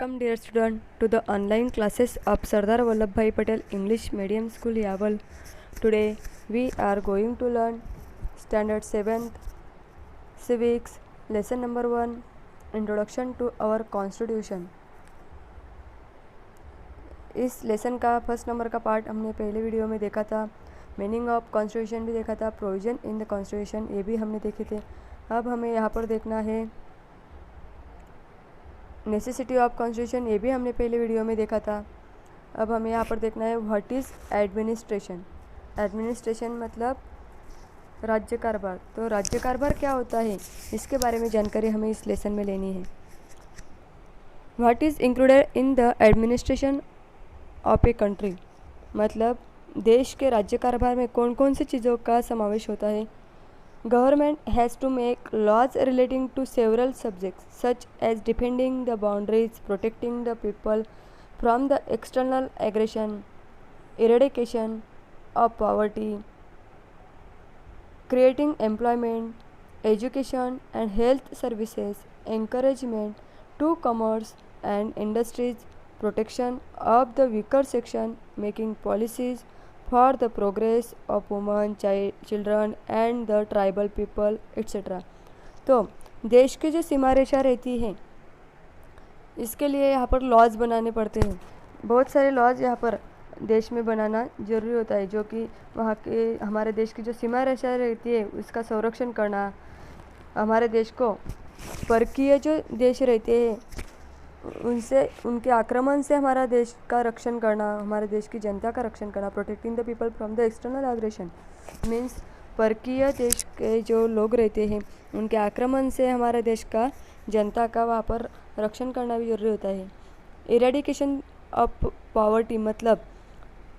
Welcome dear student to the online classes of Sardar Vallabhbhai Patel English Medium School Yaval. Today we are going to learn Standard 7th Civics Lesson number 1 Introduction to our Constitution. इस lesson का first number का part हमने पहले video में देखा था. Meaning of constitution भी देखा था. प्रोविज़न इन द कॉन्स्टिट्यूशन ये भी हमने देखे थे. अब हमें यहाँ पर देखना है नेसेसिटी ऑफ कॉन्स्टिट्यूशन, ये भी हमने पहले वीडियो में देखा था. अब हमें यहाँ पर देखना है व्हाट इज़ एडमिनिस्ट्रेशन. एडमिनिस्ट्रेशन मतलब राज्य कारभार. तो राज्य कारभार क्या होता है इसके बारे में जानकारी हमें इस लेसन में लेनी है. What is included in the administration of a country मतलब देश के राज्य कारभार में कौन कौन सी चीज़ों का समावेश होता है. Government has to make laws relating to several subjects such as defending the boundaries, protecting the people from the external aggression, eradication of poverty, creating employment, education and health services, encouragement to commerce and industries, protection of the weaker section, making policies for the progress of women, children and the tribal people etc. तो देश की जो सीमा रेखा रहती है इसके लिए यहाँ पर लॉज बनाने पड़ते हैं. बहुत सारे लॉज यहाँ पर देश में बनाना ज़रूरी होता है जो कि वहाँ के हमारे देश की जो सीमा रेखा रहती है उसका संरक्षण करना. हमारे देश को परकीय जो देश रहते हैं उनसे उनके आक्रमण से हमारा देश का रक्षण करना, हमारे देश की जनता का रक्षण करना. Protecting the people from the external aggression means परकीय देश के जो लोग रहते हैं उनके आक्रमण से हमारे देश का जनता का वहाँ पर रक्षण करना भी जरूरी होता है. इरेडिकेशन ऑफ पॉवर्टी मतलब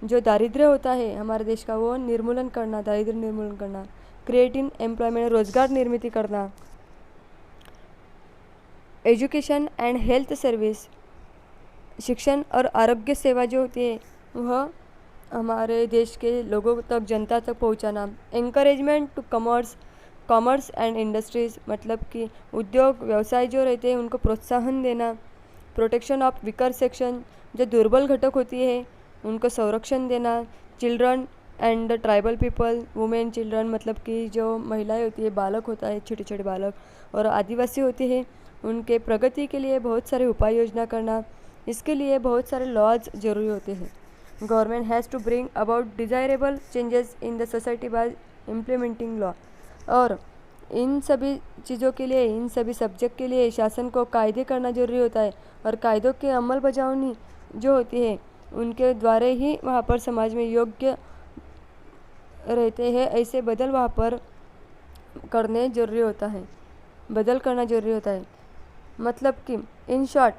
जो दारिद्र्य होता है हमारे देश का वो निर्मूलन करना, दारिद्र्य निर्मूलन करना. क्रिएटिंग एम्प्लॉयमेंट रोजगार निर्मित करना. एजुकेशन एंड हेल्थ सर्विस शिक्षण और आरोग्य सेवा जो होती है वह हमारे देश के लोगों तक, जनता तक पहुंचाना. Encouragement to commerce and industries मतलब कि उद्योग व्यवसाय जो रहते हैं उनको प्रोत्साहन देना. प्रोटेक्शन ऑफ वीकर सेक्शन जो दुर्बल घटक होती है उनको संरक्षण देना. Children and the tribal people, women children मतलब कि जो महिलाएं होती है, बालक होता है, छोटे छोटे बालक और आदिवासी होते हैं उनके प्रगति के लिए बहुत सारे उपाय योजना करना. इसके लिए बहुत सारे लॉज ज़रूरी होते हैं. Government has to bring about desirable changes in the society by implementing law. और इन सभी चीज़ों के लिए, इन सभी सब्जेक्ट के लिए शासन को कायदे करना जरूरी होता है और कायदों के अमल बजावनी जो होती है उनके द्वारा ही वहाँ पर समाज में योग्य रहते हैं ऐसे बदल वहाँ पर करने जरूरी होता है, बदल करना जरूरी होता है. मतलब कि in short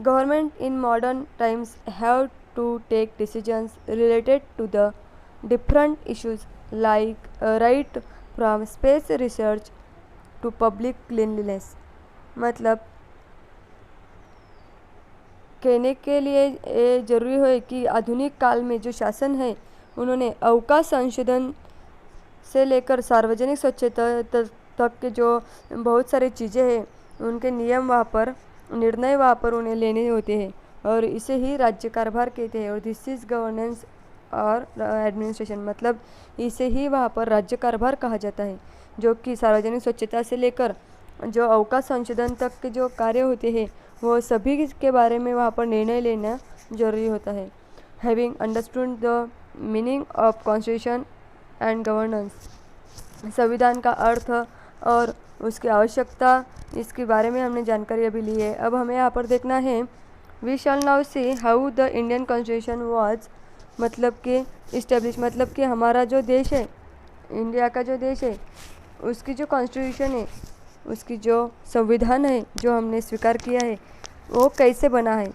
government in modern times have to take decisions related to the different issues like right from space research to public cleanliness. मतलब कहने के लिए ये ज़रूरी है कि आधुनिक काल में जो शासन है उन्होंने अवकाश संशोधन से लेकर सार्वजनिक स्वच्छता तक के जो बहुत सारी चीज़ें हैं उनके नियम वहाँ पर, निर्णय वहाँ पर उन्हें लेने होते हैं और इसे ही राज्य कारभार कहते हैं. और दिस इज़ गवर्नेंस और एडमिनिस्ट्रेशन मतलब इसे ही वहाँ पर राज्य कारभार कहा जाता है जो कि सार्वजनिक स्वच्छता से लेकर जो अवकाश संशोधन तक के जो कार्य होते हैं वो सभी के बारे में वहाँ पर निर्णय लेना जरूरी होता है. Having understood the meaning of constitution and governance संविधान का अर्थ और उसकी आवश्यकता इसके बारे में हमने जानकारी अभी ली है. अब हमें यहाँ पर देखना है we shall now see how the Indian constitution was मतलब कि इस्टेब्लिश मतलब कि हमारा जो देश है, इंडिया का जो देश है उसकी जो कॉन्स्टिट्यूशन है, उसकी जो संविधान है जो हमने स्वीकार किया है वो कैसे बना है,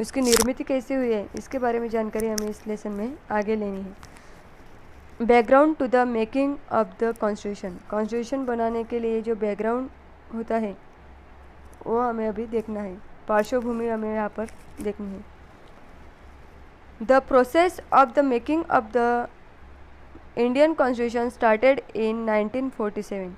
उसकी निर्मित कैसे हुई है, इसके बारे में जानकारी हमें इस लेसन में आगे लेनी है. Background to the making of the constitution. Constitution बनाने के लिए जो बैकग्राउंड होता है वो हमें अभी देखना है, पार्श्वभूमि हमें यहाँ पर देखनी है. The process of the making of the Indian constitution started in 1947.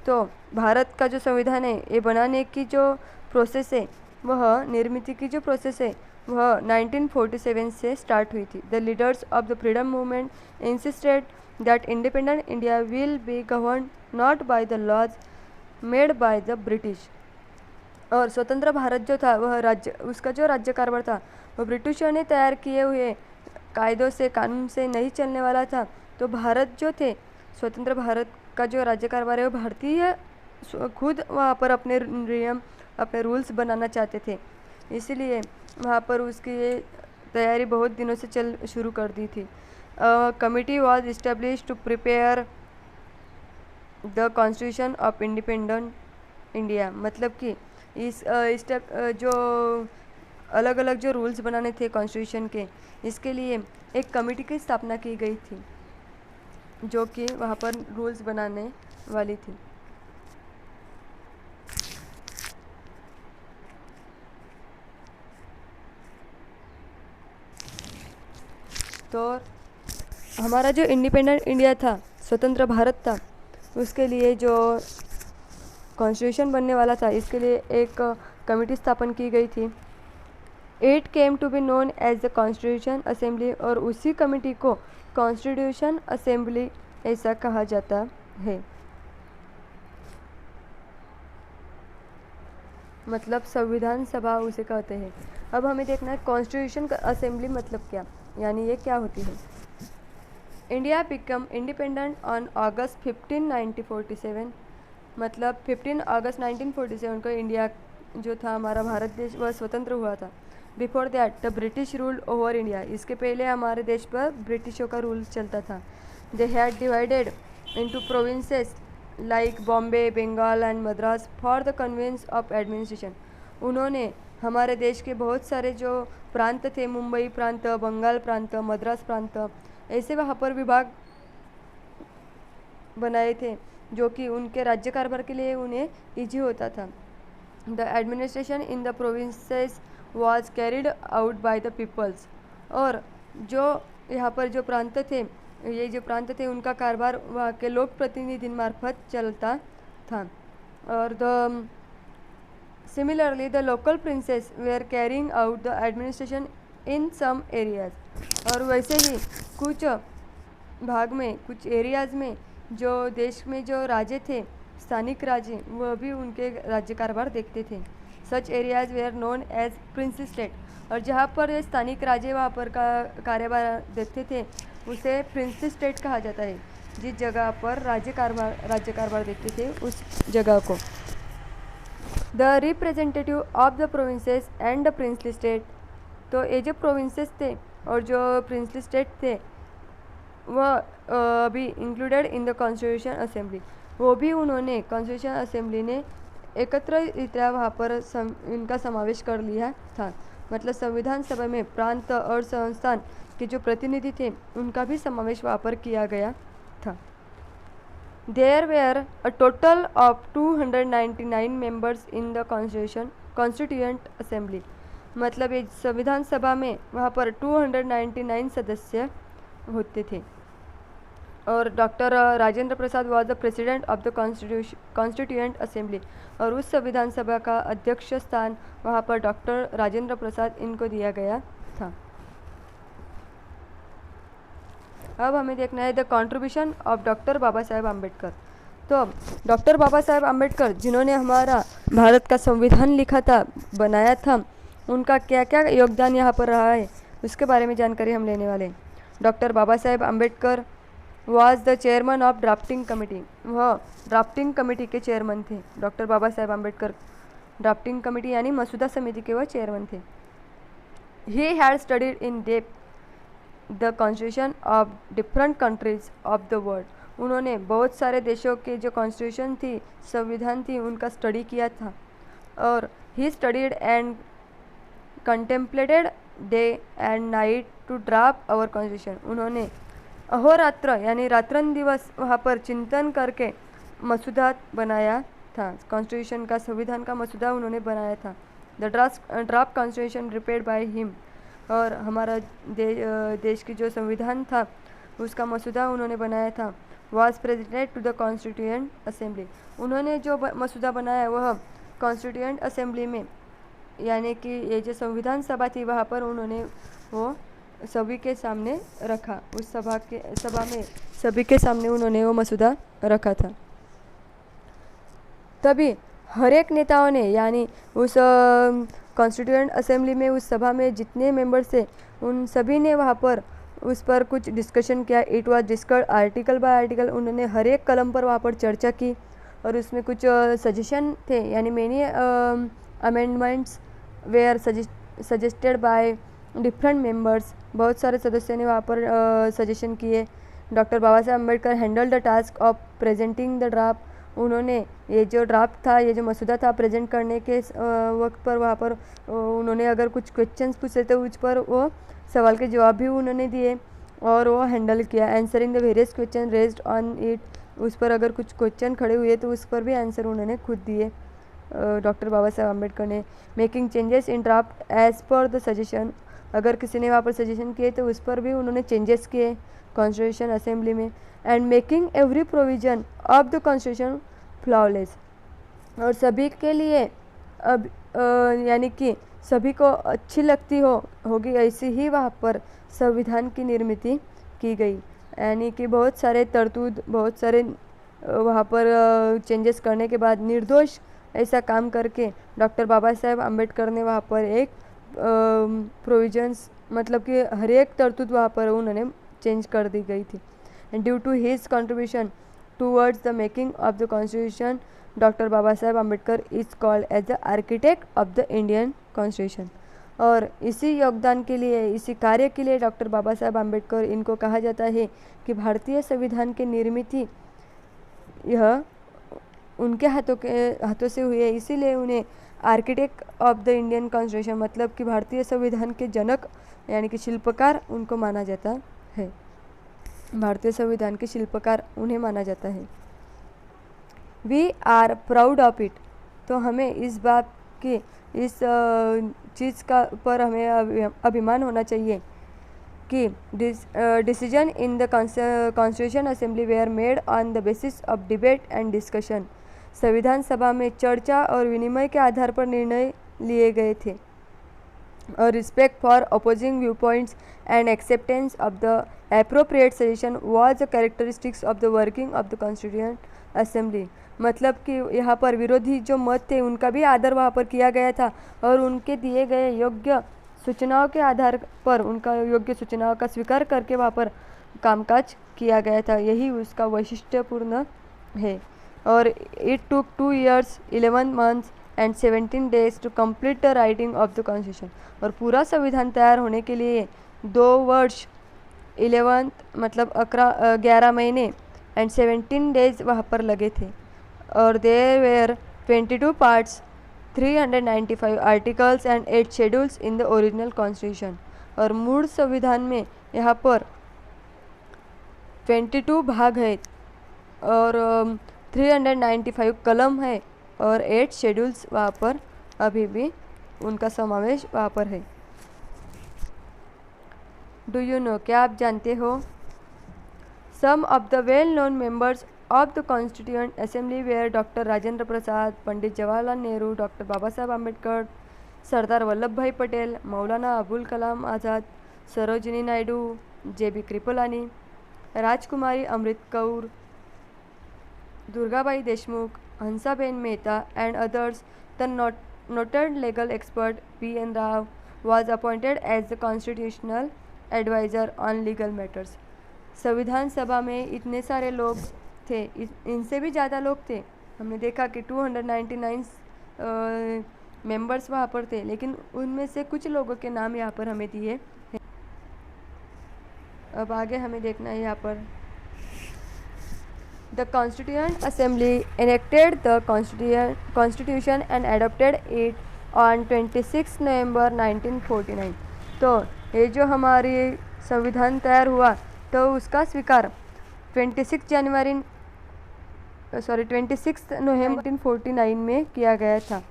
तो भारत का जो संविधान है ये बनाने की जो प्रोसेस है वह निर्मित की जो प्रोसेस है वह 1947 से स्टार्ट हुई थी। The leaders of the freedom movement insisted that independent India will be govern not by the laws made by the British. और स्वतंत्र भारत जो था वह राज्य उसका जो राज्य कारभार था वो ब्रिटिशों ने तैयार किए हुए कायदों से कानून से नहीं चलने वाला था। तो भारत जो थे स्वतंत्र भारत का जो राज्य कारभार है वो भारतीय खुद वहाँ पर अपने नियम अपने रूल्स बनाना चाहते थे, इसलिए वहाँ पर उसकी तैयारी बहुत दिनों से शुरू कर दी थी। Committee was establish to prepare the constitution of independent India. मतलब कि इस स्टेप जो अलग अलग जो रूल्स बनाने थे कॉन्स्टिट्यूशन के, इसके लिए एक कमेटी की स्थापना की गई थी जो कि वहाँ पर रूल्स बनाने वाली थी। तो हमारा जो इंडिपेंडेंट इंडिया था स्वतंत्र भारत था उसके लिए जो कॉन्स्टिट्यूशन बनने वाला था इसके लिए एक कमेटी स्थापन की गई थी। It came to be known as the constitution assembly और उसी कमेटी को कॉन्स्टिट्यूशन असेंबली ऐसा कहा जाता है। मतलब संविधान सभा उसे कहते हैं। अब हमें देखना है कॉन्स्टिट्यूशन असेंबली मतलब क्या, यानी ये क्या होती है। India become independent on August 15, 1947। मतलब 15 अगस्त 1947 को इंडिया जो था हमारा भारत देश वह स्वतंत्र हुआ था। Before that the British rule over India. इसके पहले हमारे देश पर ब्रिटिशों का रूल चलता था। They had divided into provinces like Bombay, Bengal and Madras for the convenience of administration. उन्होंने हमारे देश के बहुत सारे जो प्रांत थे, मुंबई प्रांत, बंगाल प्रांत, मद्रास प्रांत, ऐसे वहाँ पर विभाग बनाए थे जो कि उनके राज्य कारभार के लिए उन्हें ईजी होता था। The administration in the provinces was carried out by the peoples. और जो यहाँ पर जो प्रांत थे, ये जो प्रांत थे उनका कारभार वहाँ के लोक प्रतिनिधि मार्फत चलता था। और the similarly the local princes were carrying out the administration in some areas. और वैसे ही कुछ भाग में, कुछ एरियाज़ में जो देश में जो राजे थे, स्थानिक राजे, वह भी उनके राज्य कारभार देखते थे। Such areas were known as prince state. और जहाँ पर ये स्थानिक राजे वहाँ पर का कार्यभार देखते थे उसे प्रिंस स्टेट कहा जाता है। जिस जगह पर राज्य कारभार देखते थे उस जगह को। The representative of the provinces and the princely state. तो ये जो प्रोविंसेस थे और जो प्रिंसली स्टेट थे वह अभी included in the constitution assembly. वो भी उन्होंने कॉन्स्टिट्यूशन असेंबली ने एकत्रितरीत्या वहाँ पर इनका समावेश कर लिया था। मतलब संविधान सभा में प्रांत और संस्थान के जो प्रतिनिधि थे उनका भी समावेश वहाँ पर किया गया था। There were a total of 299 members in the constituent assembly. मतलब ये संविधान सभा में वहाँ पर 299 सदस्य होते थे। और doctor Rajendra Prasad was the president of the constituent assembly. और उस संविधान सभा का अध्यक्ष स्थान वहाँ पर डॉक्टर राजेंद्र प्रसाद इनको दिया गया था। अब हमें देखना है the contribution of doctor Baba Saheb Ambedkar. तो डॉक्टर बाबा साहेब आम्बेडकर जिन्होंने हमारा भारत का संविधान लिखा था, बनाया था, उनका क्या क्या योगदान यहाँ पर रहा है उसके बारे में जानकारी हम लेने वाले हैं। Doctor Baba Saheb Ambedkar was the chairman of drafting committee. वह ड्राफ्टिंग कमेटी के चेयरमैन थे। Doctor Baba Saheb Ambedkar drafting committee यानी मसूदा समिति के वह चेयरमैन थे। He had studied in depth the constitution of different countries of the world. उन्होंने बहुत सारे देशों के जो कॉन्स्टिट्यूशन थी, संविधान थी, उनका स्टडी किया था। और he studied and contemplated day and night to draft our constitution. उन्होंने अहोरात्र यानी रात्रन दिवस वहाँ पर चिंतन करके मसूदा बनाया था। कॉन्स्टिट्यूशन का, संविधान का मसूदा उन्होंने बनाया था। The draft constitution repaired by him. और हमारा देश की जो संविधान था उसका मसूदा उन्होंने बनाया था। Was presented to the constituent assembly. उन्होंने जो मसूदा बनाया वह कॉन्स्टिट्यूएंट असेंबली में यानी कि ये जो संविधान सभा थी वहाँ पर उन्होंने वो सभी के सामने रखा, उस सभा में सभी के सामने उन्होंने वो मसौदा रखा था। तभी हर एक नेताओं ने, यानी उस कॉन्स्टिट्यूएंट असेंबली में, उस सभा में जितने मेंबर्स थे उन सभी ने वहाँ पर उस पर कुछ डिस्कशन किया। It was discuss article by article, उन्होंने हर एक कलम पर वहाँ पर चर्चा की और उसमें कुछ सजेशन थे, यानी many amendments were suggested by different members. बहुत सारे सदस्यों ने वहाँ पर सजेशन किए। Doctor Baba Saheb Ambedkar handle the task of presenting the draft. उन्होंने ये जो ड्राफ्ट था, ये जो मसौदा था, प्रेजेंट करने के वक्त पर वहाँ पर उन्होंने अगर कुछ क्वेश्चंस पूछे तो उस पर वो सवाल के जवाब भी उन्होंने दिए और वो हैंडल किया। Answering the various question raised on it, उस पर अगर कुछ क्वेश्चन खड़े हुए तो उस पर भी आंसर उन्होंने खुद दिए डॉक्टर बाबा साहब अम्बेडकर ने। Making changes in draft as per the suggestion, अगर किसी ने वहाँ पर सजेशन किए तो उस पर भी उन्होंने चेंजेस किए कॉन्स्टिट्यूशन असेंबली में। And making every provision of the constitution flawless, और सभी के लिए अब यानी कि सभी को अच्छी लगती होगी ऐसी ही वहाँ पर संविधान की निर्मित की गई। यानी कि बहुत सारे तरतूद, बहुत सारे वहाँ पर चेंजेस करने के बाद निर्दोष ऐसा काम करके डॉक्टर बाबा साहेब अम्बेडकर ने वहाँ पर एक प्रोविजंस, मतलब कि हर एक तरतूद वहाँ पर उन्होंने चेंज कर दी गई थी। And due to his contribution towards the making of the constitution, doctor Baba Saheb Ambedkar is called as the architect of the Indian constitution. और इसी योगदान के लिए, इसी कार्य के लिए डॉक्टर बाबा साहेब अम्बेडकर, इनको कहा जाता है कि भारतीय संविधान की निर्मित यह उनके हाथों से हुई है, इसीलिए उन्हें architect of the Indian constitution, मतलब कि भारतीय संविधान के जनक यानी कि शिल्पकार उनको माना जाता है। भारतीय संविधान के शिल्पकार उन्हें माना जाता है। We are proud of it, तो हमें इस बात की, इस चीज़ का पर हमें अभिमान होना चाहिए कि decision in the constitution assembly were made on the basis of debate and discussion, संविधान सभा में चर्चा और विनिमय के आधार पर निर्णय लिए गए थे। और respect for opposing view points and acceptance of the appropriate suggestion was the characteristics of the working of the constituent assembly, मतलब कि यहाँ पर विरोधी जो मत थे उनका भी आदर वहाँ पर किया गया था और उनके दिए गए योग्य सूचनाओं के आधार पर, उनका योग्य सूचनाओं का स्वीकार करके वहाँ पर कामकाज किया गया था। यही उसका वैशिष्ट्यपूर्ण है। और it took 2 years 11 months and 17 days to complete the writing of the constitution, और पूरा संविधान तैयार होने के लिए 2 वर्ष 11 मतलब 11 महीने एंड 17 days वहाँ पर लगे थे। और there were 22 parts, 395 articles and 8 schedules in the original constitution, और मूल संविधान में यहाँ पर 22 भाग है और 395 कलम है और 8 शेड्यूल्स वहाँ पर अभी भी उनका समावेश वहाँ पर है। डू यू नो, क्या आप जानते हो? Some of the well known members of the constituent assembly were doctor Rajendra Prasad, Pandit Jawaharlal Nehru, doctor Baba साहब अम्बेडकर, सरदार वल्लभ भाई Patel, Maulana Abul Kalam Azad, Sarojini Naidu, JB Kripalani, Rajkumari Amrit Kaur, Durgabai Deshmukh, Hansaben Mehta and others. The noted legal expert P.N. Rao was appointed as the constitutional advisor on legal matters. संविधान सभा में इतने सारे लोग थे, इनसे भी ज़्यादा लोग थे। हमने देखा कि 299 मेंबर्स वहाँ पर थे, लेकिन उनमें से कुछ लोगों के नाम यहाँ पर हमें दिए हैं। अब आगे हमें देखना है यहाँ पर The Constituent Assembly enacted the Constitution and adopted it on 26 November 1949. तो ये जो हमारी संविधान तैयार हुआ तो उसका स्वीकार 26 नवंबर 1949 में किया गया था।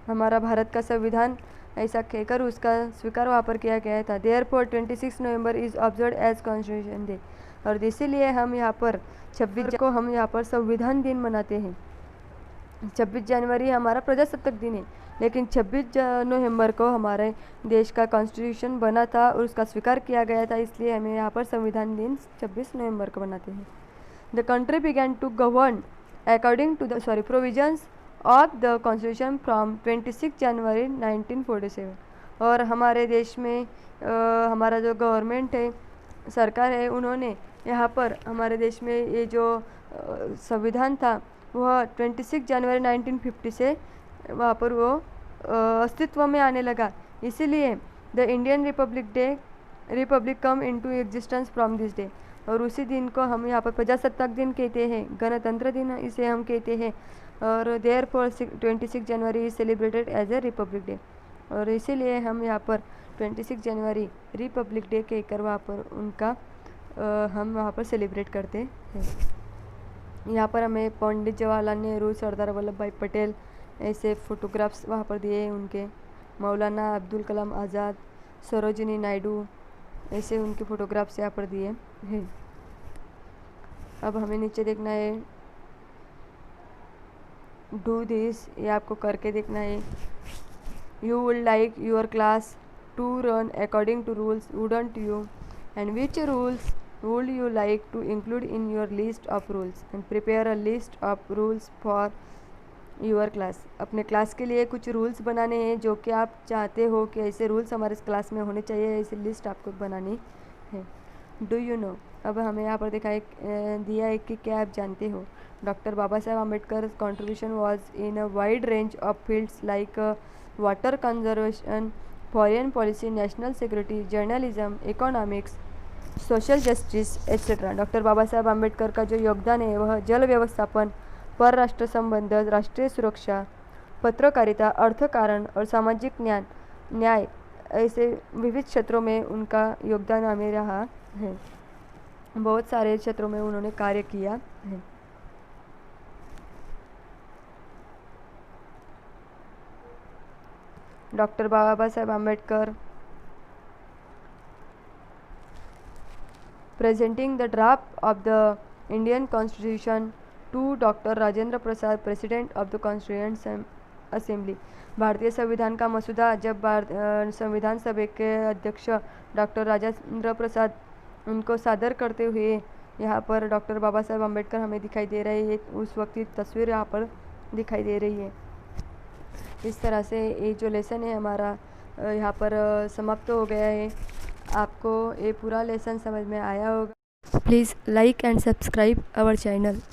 हमारा भारत का संविधान ऐसा कहकर उसका स्वीकार वहाँ पर किया गया था। Therefore 26 November is observed as constitution day, और इसीलिए हम यहाँ पर 26 को हम यहाँ पर संविधान दिन मनाते हैं। 26 जनवरी हमारा प्रजासत्ताक दिन है, लेकिन 26 नवंबर को हमारे देश का कॉन्स्टिट्यूशन बना था और उसका स्वीकार किया गया था, इसलिए हमें यहाँ पर संविधान दिन 26 नवंबर को बनाते हैं। The country began to govern according to the provisions of the constitution from 26 January 1947। और हमारे देश में हमारा जो गवर्नमेंट है, सरकार है, उन्होंने यहाँ पर हमारे देश में ये जो संविधान था वह 26 जनवरी 1950 से वहाँ पर वो अस्तित्व में आने लगा। इसीलिए the Indian Republic come into existence from this day. और उसी दिन को हम यहाँ पर प्रजासत्ताक दिन कहते हैं, गणतंत्र दिन इसे हम कहते हैं। और therefore 26 January is celebrated as a republic day. और इसीलिए हम यहाँ पर 26 जनवरी रिपब्लिक डे कहकर वहाँ पर उनका हम वहाँ पर सेलिब्रेट करते हैं। यहाँ पर हमें पंडित जवाहरलाल नेहरू, सरदार वल्लभ भाई पटेल ऐसे फोटोग्राफ्स वहाँ पर दिए हैं उनके, मौलाना अब्दुल कलाम आज़ाद, सरोजिनी नायडू, ऐसे उनके फोटोग्राफ्स यहाँ पर दिए हैं। अब हमें नीचे देखना है डू दिस, ये आपको करके देखना है। You would like your class to run according to rules, wouldn't you? And which rules would you like to include in your list of rules? and prepare a list of rules for your class। अपने class के लिए कुछ rules बनाने हैं जो कि आप चाहते हो कि ऐसे रूल्स हमारे क्लास में होने चाहिए, ऐसी लिस्ट आपको बनानी है। डू यू नो, अब हमें यहाँ पर दिया है कि क्या आप जानते हो? Doctor Baba Saheb Ambedkar contribution was in a wide range of fields like water conservation, foreign policy, national security, journalism, economics, social justice etcetera. Doctor Baba Saheb Ambedkar का जो योगदान है वह जल व्यवस्थापन, परराष्ट्र संबंध, राष्ट्रीय सुरक्षा, पत्रकारिता, अर्थकारण और सामाजिक न्याय ऐसे विविध क्षेत्रों में उनका योगदान हमें रहा है। बहुत सारे क्षेत्रों में उन्होंने कार्य किया है। Doctor Baba Saheb Ambedkar presenting the draft of the Indian Constitution to Dr. Rajendra Prasad, president of the constituent assembly. भारतीय संविधान का मसूदा जब संविधान सभा के अध्यक्ष डॉक्टर राजेंद्र प्रसाद उनको सादर करते हुए यहाँ पर डॉक्टर बाबा साहेब आम्बेडकर हमें दिखाई दे रही है। उस वक्त की तस्वीर यहाँ पर दिखाई दे रही है। इस तरह से ये जो लेसन है हमारा यहाँ पर समाप्त हो गया है। आपको ये पूरा लेसन समझ में आया होगा। Please like and subscribe our channel.